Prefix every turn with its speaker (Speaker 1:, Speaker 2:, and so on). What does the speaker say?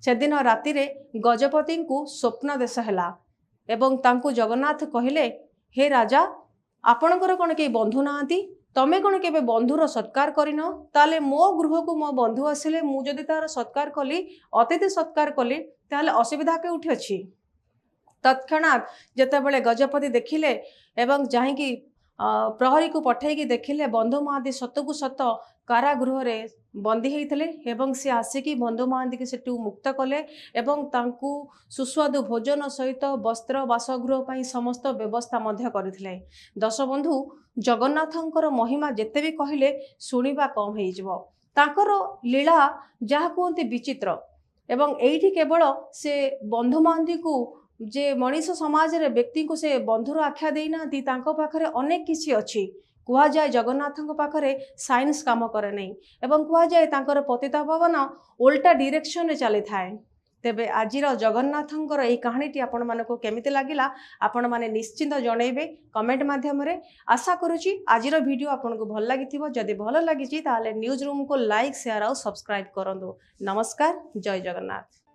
Speaker 1: सेदिन राति रे गजपति को स्वप्न देश है एवं तांकु जगन्नाथ कहले हे राजा आपणकर कौन कई बंधु नाहांती तमें कौन के बंधुर सत्कार करिन ताले मो गृह को मो बंधु आसिले मु जदि तार सत्कार कली अतिथि सत्कार कली ताले असुविधा केउठी अछि। तत्क्षणात जेतेबेले गजपति देखिले एवं जाहिकी प्रहरी को पठेकी देखिले बंधु महांती सतकु सत कारागृह रे बंदी होते एवं सी आसिकी बंधु महांती की सेठू मुक्त कले एवं तांकू सुस्वादु भोजन सहित वस्त्र बासगृह पर समस्त व्यवस्था मध्य करथिले। दशबंधु जगन्नाथंकर महिमा जेते भी कहले शुणिबा कम हो जिवो। तांकर लीला जहा कहते विचित्र एवं एठी केवल से बंधु महांती को जे मनीष समाज रे व्यक्ति को से बंधुर आख्या देना तांको पाखरे अनेक किसी अच्छी कुआ जाए जगन्नाथ पाखरे साइंस काम करे नहीं एवं कुआ जाए तांकर पतिता पवन उल्टा डायरेक्शन रे चली थाए। तेबे आजिर जगन्नाथंकर एही कहानीटी आपण मानको केमिति लागिला आपण माने निश्चिंत जणैबे कमेंट माध्यम रे। आशा करूची आजिर वीडियो आपनको भल लागिथिबो। जदि भल लागिची ताले न्यूज रूम को लाइक शेयर और सब्सक्राइब करंदो। नमस्कार, जय जगन्नाथ।